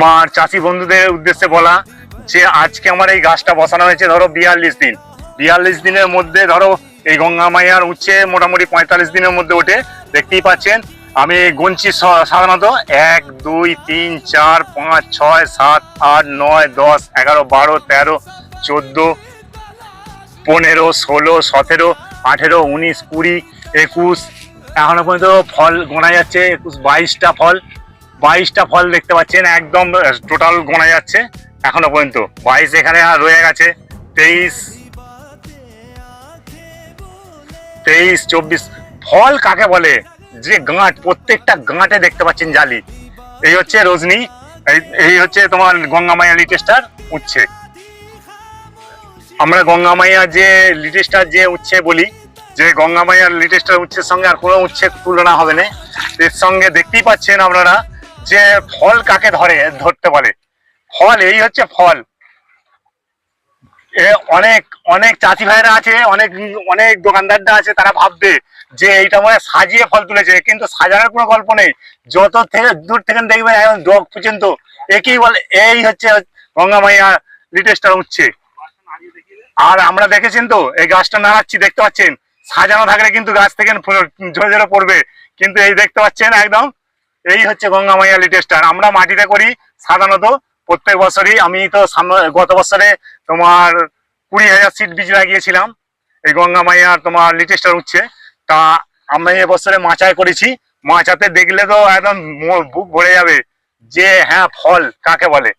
আমার চাষি বন্ধুদের উদ্দেশ্যে বলা যে আজকে আমার এই গাছটা বসানো হয়েছে ধরো 42 দিন। 42 দিনের মধ্যে ধরো এই গঙ্গা মাইয়ার উচ্ছে মোটামুটি 45 দিনের মধ্যে ওঠে। দেখতেই পাচ্ছেন আমি গুনছি সাধারণত 1 2 3 4 5 6 7 8 9 10 11 12 13 14 15 16 17 18 19 20 21 এখনো পর্যন্ত ফল গোনা যাচ্ছে। 22টা ফল, 22টা ফল দেখতে পাচ্ছেন, একদম টোটাল গোনা যাচ্ছে এখনো পর্যন্ত। 22 এখানে আর রয়ে গেছে 23 24 ফল কাকে বলে যে গাঁট, প্রত্যেকটা গাঁটে দেখতে পাচ্ছেন জালি। এই হচ্ছে রজনী, এই হচ্ছে তোমার গঙ্গা মাইয়া লিটেস্টার উচ্ছে। আমরা গঙ্গা মাইয়া যে লিটেস্টার যে উচ্ছে বলি, যে গঙ্গা মাইয়ার লিটেস্টার উচ্ছের সঙ্গে আর কোনো উচ্ছের তুলনা হবে না। এর সঙ্গে দেখতেই পাচ্ছেন আপনারা যে ফল কাকে ধরতে বলে। ফল এই হচ্ছে ফল। অনেক অনেক চাষি ভাইরা আছে, অনেক অনেক দোকানদাররা আছে, তারা ভাববে যে এইটা মানে সাজিয়ে ফল তুলেছে, কিন্তু সাজানোর কোনো গল্প নেই। যত থেকে দূর থেকে দেখবেন একদম ডগ পর্যন্ত একেই বলে এই হচ্ছে গঙ্গা মাইয়া লিটেস্টার উচ্ছে। আর আমরা দেখেছেন তো এই গাছটা নাড়াচ্ছি, দেখতে পাচ্ছেন সাজানো থাকলে কিন্তু গাছ থেকে ঝরে ঝরে পড়বে, কিন্তু এই দেখতে পাচ্ছেন একদম এই হচ্ছে গঙ্গা মাইয়া লিটেস্টার। আমরা মাটিতে করি সাধারণত প্রত্যেক বছরই। আমি তো গত বছরে তোমার 20,000 সিড বীজ লাগিয়েছিলাম এই গঙ্গা মাইয়ার তোমার লিটেস্টার উচ্ছে। তা আমি এবছরে মাচায় করেছি। মাচাতে দেখলে তো একদম বুক ভরে যাবে যে হ্যাঁ ফল কাকে বলে।